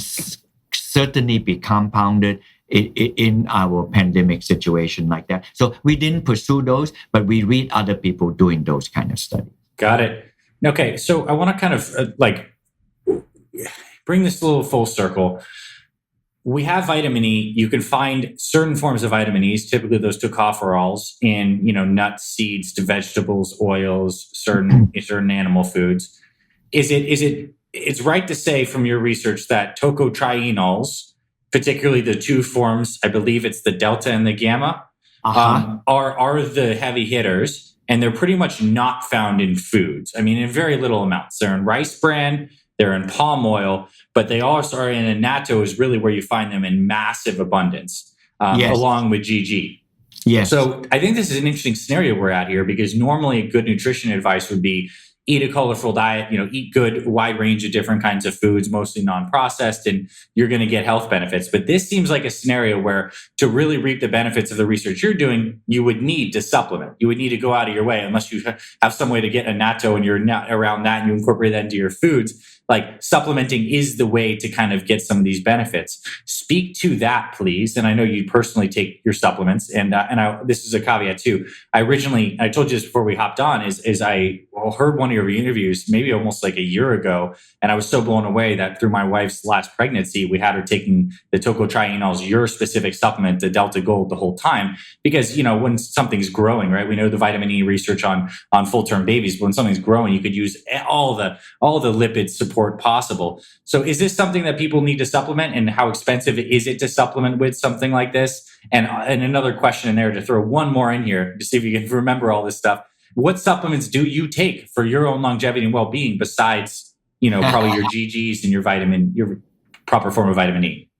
Speaker 2: certainly be compounded in our pandemic situation like that. So we didn't pursue those, but we read other people doing those kind of studies.
Speaker 1: Got it. Okay, so I want to kind of bring this a little full circle. We have vitamin E. You can find certain forms of vitamin E's, typically those tocopherols, in nuts, seeds, vegetables, oils, certain animal foods. It's right to say from your research that tocotrienols, particularly the two forms, I believe it's the delta and the gamma, are the heavy hitters, and they're pretty much not found in foods. I mean, in very little amounts. They're in rice bran, they're in palm oil, but they also are in annatto is really where you find them in massive abundance, along with GG.
Speaker 2: Yes.
Speaker 1: So I think this is an interesting scenario we're at here, because normally good nutrition advice would be eat a colorful diet, eat good, wide range of different kinds of foods, mostly non-processed, and you're going to get health benefits. But this seems like a scenario where to really reap the benefits of the research you're doing, you would need to supplement. You would need to go out of your way, unless you have some way to get annatto and you're not around that and you incorporate that into your foods. Like, supplementing is the way to kind of get some of these benefits. Speak to that, please. And I know you personally take your supplements, and this is a caveat too. I told you this before we hopped on, is I heard one of your interviews maybe almost like a year ago, and I was so blown away that through my wife's last pregnancy, we had her taking the tocotrienols, your specific supplement, the Delta Gold, the whole time. Because when something's growing, right? We know the vitamin E research on full-term babies, but when something's growing, you could use all the lipid support possible. So is this something that people need to supplement, and how expensive is it to supplement with something like this? And another question in there to throw one more in here to see if you can remember all this stuff. What supplements do you take for your own longevity and well-being besides, probably your GGs and your proper form of vitamin E?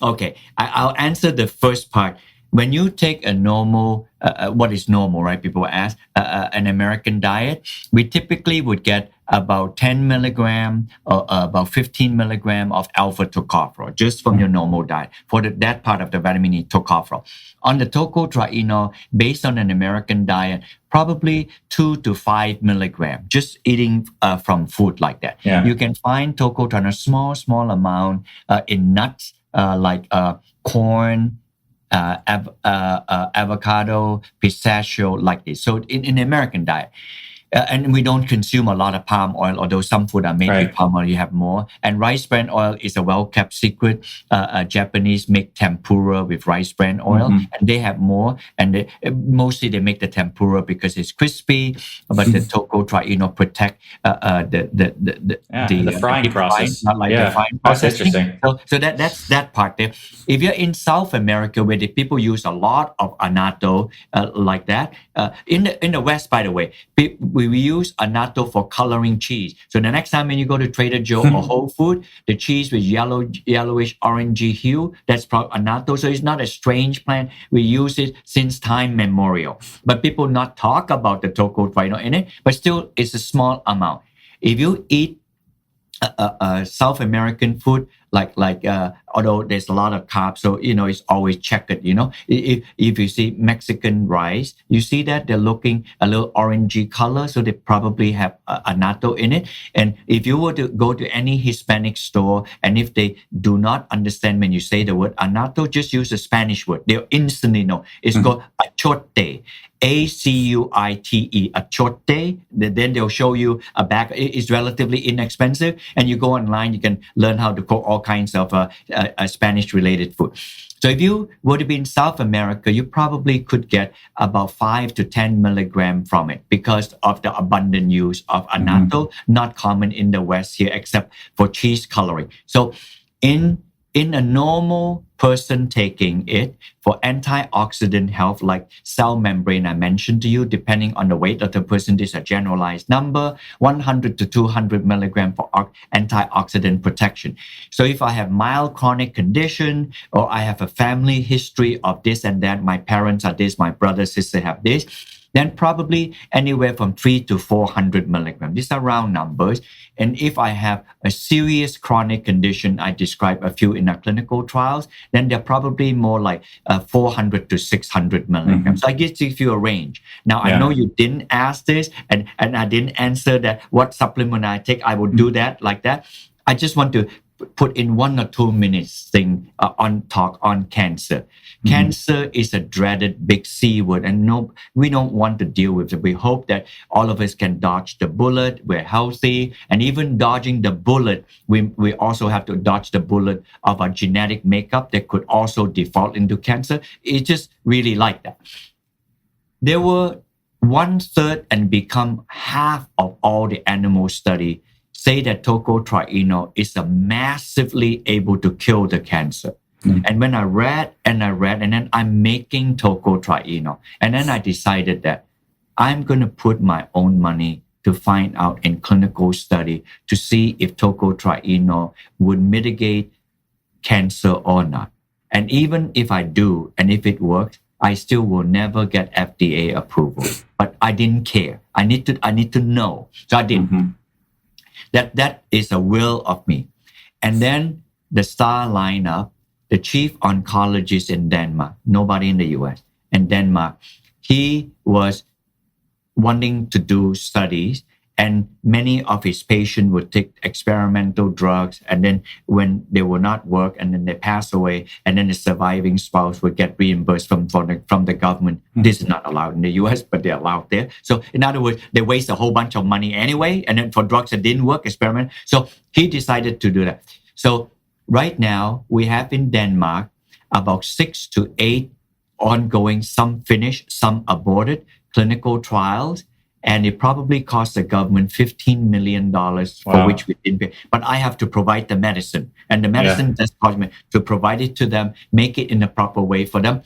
Speaker 2: Okay, I'll answer the first part. When you take a normal, what is normal, right? People ask, an American diet, we typically would get about 10 milligram or about 15 milligram of alpha tocopherol just from your normal diet for that part of the vitamin E tocopherol. On the tocotrienol, based on an American diet, probably 2 to 5 milligram, just eating from food like that.
Speaker 1: Yeah.
Speaker 2: You can find tocotrienol small amount in nuts like corn, avocado, pistachio, like this. So in the American diet. And we don't consume a lot of palm oil, although some food are made with palm oil, you have more. And rice bran oil is a well-kept secret. Japanese make tempura with rice bran oil, and they have more. And mostly they make the tempura because it's crispy, but the tocotrienol protect the
Speaker 1: frying process.
Speaker 2: Not like the frying process.
Speaker 1: That's interesting.
Speaker 2: So that's that part there. If you're in South America, where the people use a lot of annatto like that, in the West, by the way, we use annatto for coloring cheese. So the next time when you go to Trader Joe or Whole Food, the cheese with yellowish orangey hue, that's probably annatto. So it's not a strange plant. We use it since time memorial. But people not talk about the tocotrienol in it, but still it's a small amount. If you eat South American food, although there's a lot of carbs, so it's always checkered. If you see Mexican rice, you see that they're looking a little orangey color, so they probably have annatto in it. And if you were to go to any Hispanic store, and if they do not understand when you say the word annatto, just use the Spanish word. They'll instantly know. It's called achote. ACUITE, achote. Then they'll show you a bag. It's relatively inexpensive, and you go online, you can learn how to cook all kinds of Spanish-related food. So if you were to be in South America, you probably could get about 5 to 10 milligram from it because of the abundant use of annatto, not common in the West here except for cheese coloring. So in a normal person taking it for antioxidant health, like cell membrane I mentioned to you, depending on the weight of the person, this is a generalized number, 100 to 200 milligram for antioxidant protection. So if I have mild chronic condition, or I have a family history of this and that, my parents are this, my brother, sister have this, then probably anywhere from 3 to 400 milligrams. These are round numbers. And if I have a serious chronic condition, I described a few in our clinical trials, then they're probably more like 400 to 600 milligrams. So I give you a range. Now, I know you didn't ask this, and I didn't answer that what supplement I take. I will do that like that. I just want to put in 1 or 2 minutes thing on talk on cancer. Cancer is a dreaded big C word, and no, we don't want to deal with it. We hope that all of us can dodge the bullet. We're healthy, and even dodging the bullet, we also have to dodge the bullet of our genetic makeup that could also default into cancer. It's just really like that. There were 1/3 and become half of all the animal study say that tocotrienol is massively able to kill the cancer. And when I read, and then I'm making tocotrienol. And then I decided that I'm going to put my own money to find out in clinical study to see if tocotrienol would mitigate cancer or not. And even if I do, and if it works, I still will never get FDA approval. But I didn't care. I need to know. So I didn't. That is a will of me. And then the star lineup, the chief oncologist in Denmark, nobody in the US, in Denmark, he was wanting to do studies, and many of his patients would take experimental drugs, and then when they will not work, and then they pass away, and then the surviving spouse would get reimbursed from the government. This is not allowed in the US, but they're allowed there. So in other words, they waste a whole bunch of money anyway, and then for drugs that didn't work, experiment. So he decided to do that. So right now, we have in Denmark about 6 to 8 ongoing, some finished, some aborted, clinical trials. And it probably cost the government $15 million for which we didn't pay. But I have to provide the medicine. And the medicine does cost me to provide it to them, make it in a proper way for them.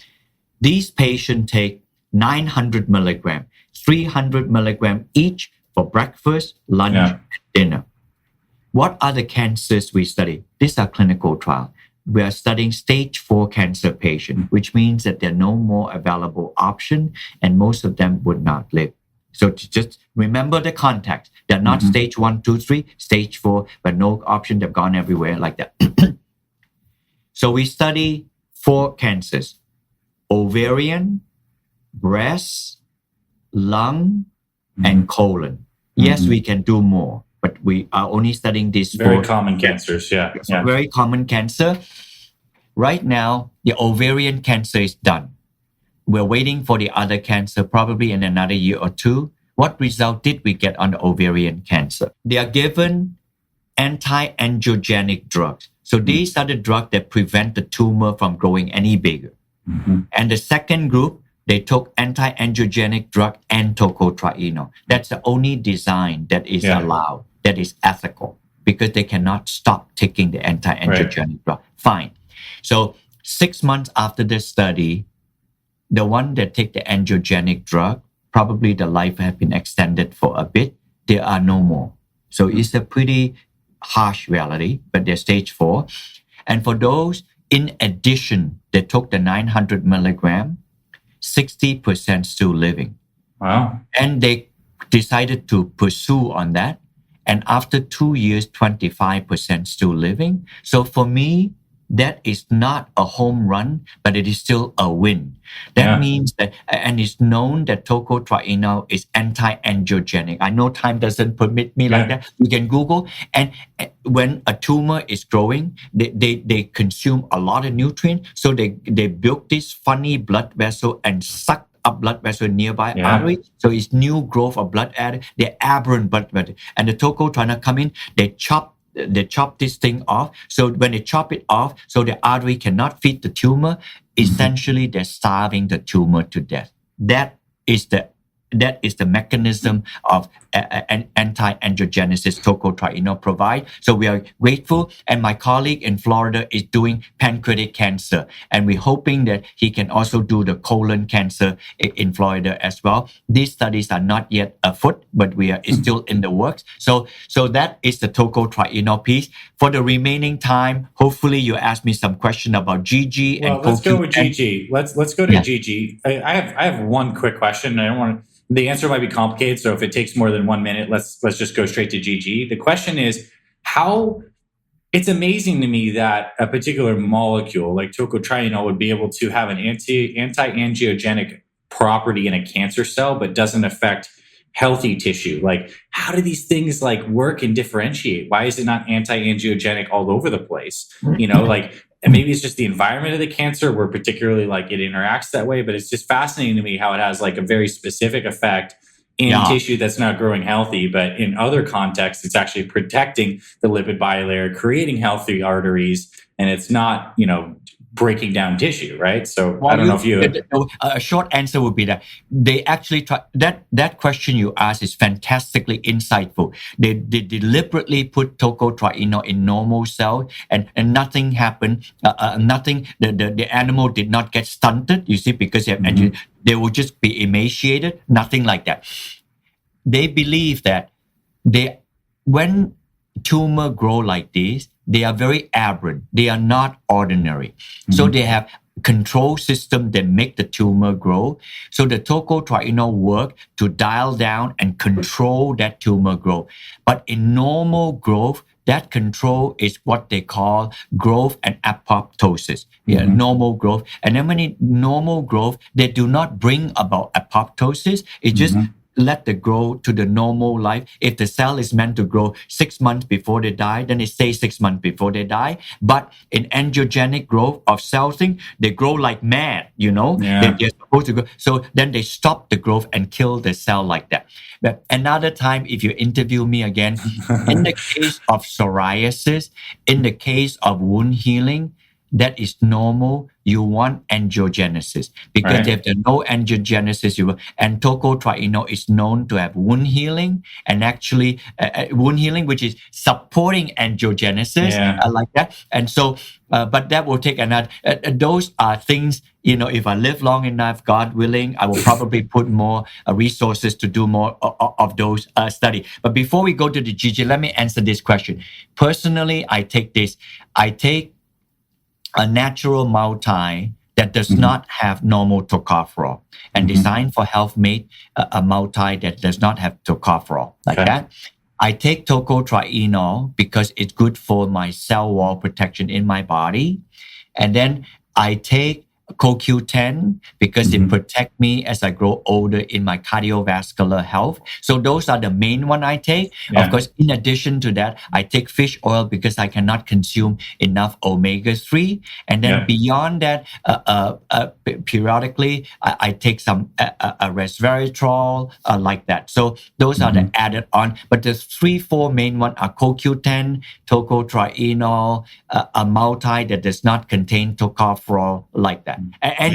Speaker 2: These patients take 900 milligram, 300 milligram each for breakfast, lunch, and dinner. What are the cancers we study? These are clinical trials. We are studying stage 4 cancer patients, which means that there are no more available options, and most of them would not live. So just remember the context. They're not stage 1, 2, 3, stage 4, but no option. They've gone everywhere like that. So we study 4 cancers: ovarian, breast, lung, and colon. Yes, we can do more, but we are only studying these 4.
Speaker 1: Very common cancers,
Speaker 2: Very common cancer. Right now, the ovarian cancer is done. We're waiting for the other cancer, probably in another year or 2. What result did we get on the ovarian cancer? They are given anti-angiogenic drugs. So these are the drugs that prevent the tumor from growing any bigger. And the second group, they took anti-angiogenic drug and tocotrienol. That's the only design that is allowed, that is ethical, because they cannot stop taking the anti-angiogenic drug. Fine. So 6 months after the study, the one that take the angiogenic drug, probably the life have been extended for a bit. There are no more. So it's a pretty harsh reality, but they're stage 4. And for those, in addition, they took the 900 milligram, 60% still living.
Speaker 1: Wow.
Speaker 2: And they decided to pursue on that. And after 2 years, 25% still living. So for me, that is not a home run, but it is still a win. That means that, and it's known that tocotrienol is anti-angiogenic. I know time doesn't permit me like that. You can Google. And when a tumor is growing, they consume a lot of nutrients. So they build this funny blood vessel and suck up blood vessel nearby artery. So it's new growth of blood artery. They're aberrant blood vessel. And the tocotrienol come in, they chop this thing off. So when they chop it off, so the artery cannot feed the tumor, essentially they're starving the tumor to death. That is the mechanism of an anti-angiogenesis tocotrienol provide. So we are grateful. And my colleague in Florida is doing pancreatic cancer. And we're hoping that he can also do the colon cancer in Florida as well. These studies are not yet afoot, but we are still in the works. So that is the tocotrienol piece. For the remaining time, hopefully you ask me some question about GG.
Speaker 1: Well, let's go with GG. Let's go to GG. I have one quick question. I don't want to. The answer might be complicated, so if it takes more than 1 minute, let's just go straight to GG. The question is how. It's amazing to me that a particular molecule like tocotrienol would be able to have an anti-angiogenic property in a cancer cell, but doesn't affect healthy tissue. Like, how do these things like work and differentiate? Why is it not anti-angiogenic all over the place? And maybe it's just the environment of the cancer where particularly like it interacts that way, but it's just fascinating to me how it has like a very specific effect in tissue that's not growing healthy, but in other contexts, it's actually protecting the lipid bilayer, creating healthy arteries, and it's not, breaking down tissue, right? So I don't know if you...
Speaker 2: A short answer would be that they actually try... That question you asked is fantastically insightful. They deliberately put tocotrienol in normal cells and nothing happened. The animal did not get stunted, you see, because they will just be emaciated, nothing like that. They believe that when tumor grow like this, they are very aberrant. They are not ordinary. So they have control system that make the tumor grow. So the tocotrienol work to dial down and control that tumor growth. But in normal growth, that control is what they call growth and apoptosis. Normal growth. And then when in normal growth, they do not bring about apoptosis. It just let the grow to the normal life. If the cell is meant to grow 6 months before they die, then it stays 6 months before they die. But in angiogenic growth of cell thing, they grow like mad, They're supposed to grow. So then they stop the growth and kill the cell like that. But another time, if you interview me again, in the case of psoriasis, in the case of wound healing, that is normal. You want angiogenesis because if there's no angiogenesis, and tocotrienol is known to have wound healing and actually wound healing, which is supporting angiogenesis like that. And so, but that will take another. Those are things, if I live long enough, God willing, I will probably put more resources to do more of those studies. But before we go to the GG, let me answer this question. Personally, I take a natural multi that does not have normal tocopherol and designed for health made a multi that does not have tocopherol like that. I take tocotrienol because it's good for my cell wall protection in my body. And then I take CoQ10 because it protects me as I grow older in my cardiovascular health. So those are the main one I take. Of course, in addition to that, I take fish oil because I cannot consume enough omega-3. And then beyond that, periodically, I take some resveratrol like that. So those are the added on. But the 3-4 main one are CoQ10, tocotrienol, a multi that does not contain tocopherol like that. And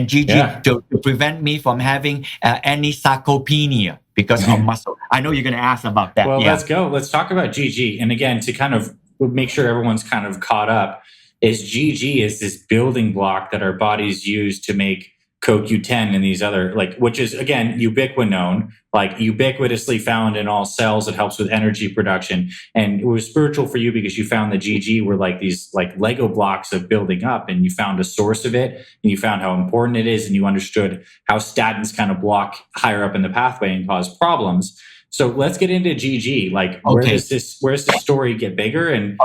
Speaker 2: GG to prevent me from having any sarcopenia because of muscle. I know you're going to ask about that.
Speaker 1: Well, let's go. Let's talk about GG. And again, to kind of make sure everyone's kind of caught up, is GG is this building block that our bodies use to make CoQ10 and these other, which is, again, ubiquinone, ubiquitously found in all cells. It helps with energy production. And it was spiritual for you because you found the GG were these Lego blocks of building up, and you found a source of it, and you found how important it is, and you understood how statins kind of block higher up in the pathway and cause problems. So let's get into GG. Like,
Speaker 2: Okay.
Speaker 1: where's the story get bigger, and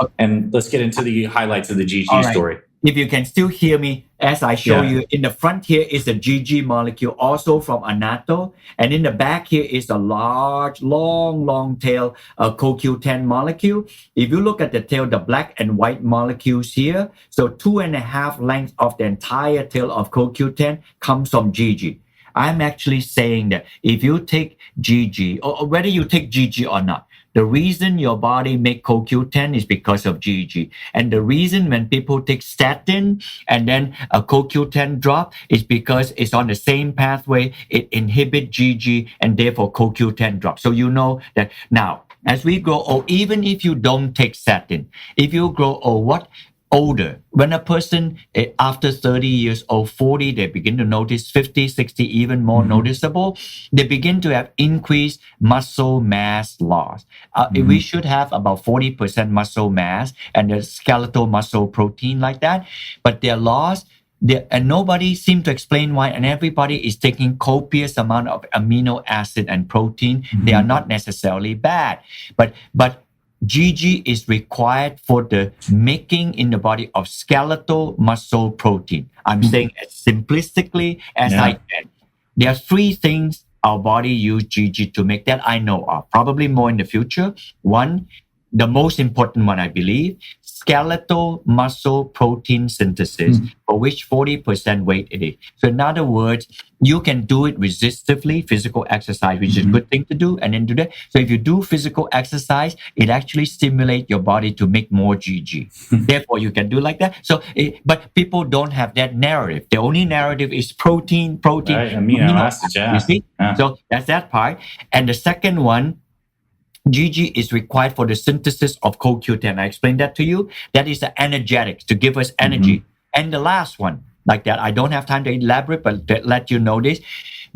Speaker 1: let's get into the highlights of the GG
Speaker 2: All right.
Speaker 1: story.
Speaker 2: If you can still hear me, as I show you, in the front here is a GG molecule, also from annatto, and in the back here is a large, long tail CoQ10 molecule. If you look at the tail, the black and white molecules here, so 2.5 lengths of the entire tail of CoQ10 comes from GG. I'm actually saying that if you take GG, or whether you take GG or not, the reason your body make CoQ10 is because of GG. And the reason when people take statin and then a CoQ10 drop is because it's on the same pathway. It inhibits GG and therefore CoQ10 drop. So you know that now, as we grow old, even if you don't take statin, if you grow old, older, when a person after 30 years old, 40, they begin to notice 50, 60, even more noticeable, they begin to have increased muscle mass loss. We should have about 40% muscle mass and the skeletal muscle protein like that, but they're lost. And nobody seems to explain why, and everybody is taking copious amount of amino acid and protein. They are not necessarily bad, but GG is required for the making in the body of skeletal muscle protein. I'm saying as simplistically as I can. There are 3 things our body use GG to make that I know of, probably more in the future. One, the most important one, I believe, skeletal muscle protein synthesis, for which 40% weight it is. So in other words, you can do it resistively, physical exercise, which is a good thing to do, and then do that. So if you do physical exercise, it actually stimulates your body to make more GG. Therefore, you can do like that. So, but people don't have that narrative. The only narrative is protein,
Speaker 1: right, amino acids,
Speaker 2: you see? So that's that part. And the second one, GG is required for the synthesis of CoQ10. I explained that to you. That is the energetics to give us energy. And the last one, like that, I don't have time to elaborate, but to let you know this.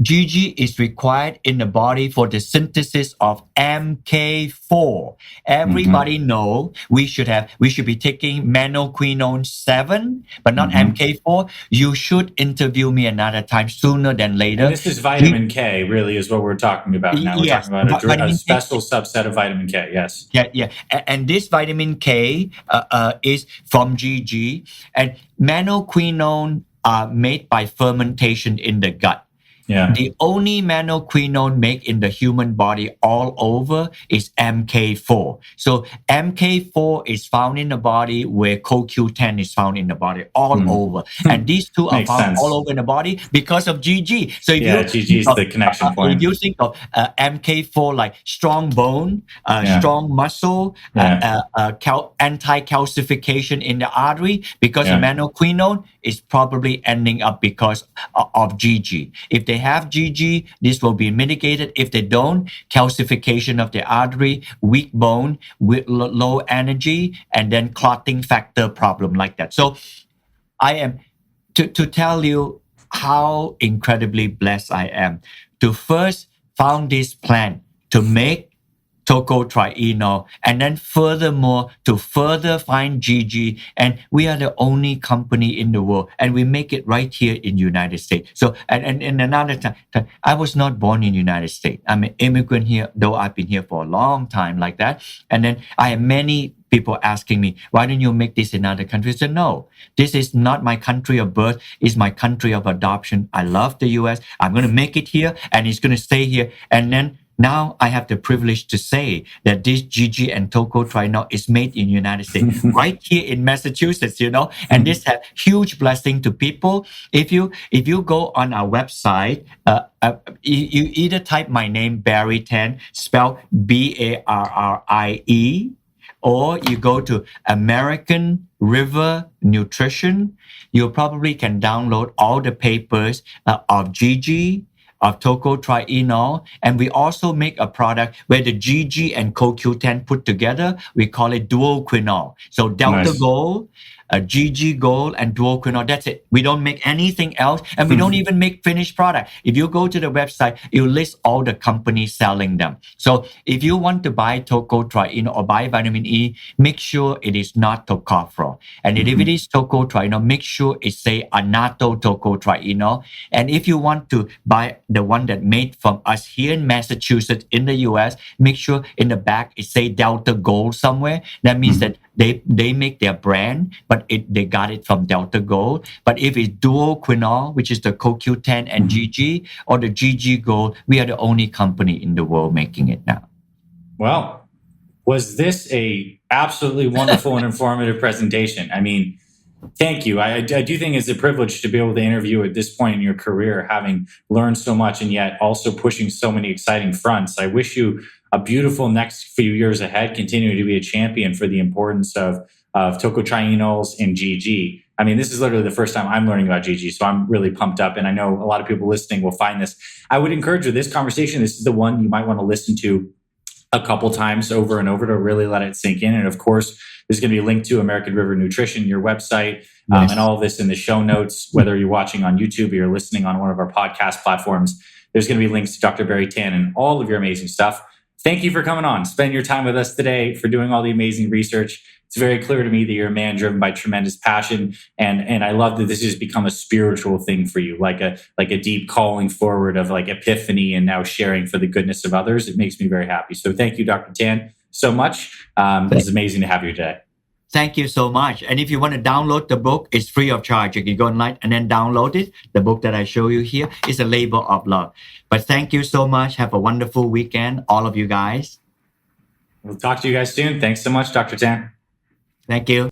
Speaker 2: GG is required in the body for the synthesis of MK4. Everybody know we should be taking manoquinone 7, but not MK4. You should interview me another time, sooner than later.
Speaker 1: And this is vitamin K, really, is what we're talking about now. We're talking about a special subset of vitamin K. Yes.
Speaker 2: Yeah. And this vitamin K is from GG, and manoquinone are made by fermentation in the gut.
Speaker 1: Yeah.
Speaker 2: The only manoquinone made in the human body all over is MK4. So MK4 is found in the body where CoQ10 is found in the body all over. And these two are found all over in the body because of GG. So if
Speaker 1: GG is the connection point.
Speaker 2: If you think of MK4 like strong bone, strong muscle, anti-calcification in the artery, because of manoquinone, is probably ending up because of GG. If they have GG, this will be mitigated. If they don't, calcification of the artery, weak bone, with low energy, and then clotting factor problem like that. So I am, to tell you how incredibly blessed I am to first found this plan to make tocotrienol, and then furthermore to further find GG, and we are the only company in the world, and we make it right here in United States. So and another time, I was not born in United States. I'm an immigrant here, though I've been here for a long time like that. And then I have many people asking me, why don't you make this in other countries? I said, no, this is not my country of birth, it's my country of adoption. I love the US. I'm going to make it here, and it's going to stay here. And then now I have the privilege to say that this GG and tocotrienol is made in United States, right here in Massachusetts, and this has huge blessing to people. If you go on our website, you either type my name, Barrie Tan, spelled Barrie, or you go to American River Nutrition. You probably can download all the papers of GG, of tocotrienol, and we also make a product where the GG and CoQ10 put together. We call it dual quinol. So delta gold, GG Gold and tocotrienol. That's it. We don't make anything else, and we don't even make finished product. If you go to the website, you list all the companies selling them. So if you want to buy tocotrienol or buy vitamin E, make sure it is not tocopherol. And if it is tocotrienol, make sure it say annatto tocotrienol. And if you want to buy the one that made from us here in Massachusetts in the US, make sure in the back it say Delta Gold somewhere. That means that they make their brand, but they got it from Delta Gold. But if it's duoquinol, which is the CoQ10 and GG, or the GG Gold, we are the only company in the world making it now.
Speaker 1: Well, was this a absolutely wonderful and informative presentation? I mean, thank you. I do think it's a privilege to be able to interview at this point in your career, having learned so much and yet also pushing so many exciting fronts. I wish you a beautiful next few years ahead, continuing to be a champion for the importance of tocotrienols and GG. I mean, this is literally the first time I'm learning about GG, so I'm really pumped up, and I know a lot of people listening will find this. I would encourage you, this conversation, this is the one you might want to listen to a couple times over and over to really let it sink in. And of course, there's going to be a link to American River Nutrition, your website, and all of this in the show notes, whether you're watching on YouTube or you're listening on one of our podcast platforms. There's going to be links to Dr. Barrie Tan and all of your amazing stuff. Thank you for coming on, spending your time with us today, for doing all the amazing research. It's very clear to me that you're a man driven by tremendous passion. And I love that this has become a spiritual thing for you, like a deep calling forward of like epiphany and now sharing for the goodness of others. It makes me very happy. So thank you, Dr. Tan, so much. It's amazing to have you today.
Speaker 2: Thank you so much. And if you want to download the book, it's free of charge. You can go online and then download it. The book that I show you here is A Labor of Love. But thank you so much. Have a wonderful weekend, all of you guys.
Speaker 1: We'll talk to you guys soon. Thanks so much, Dr. Tan.
Speaker 2: Thank you.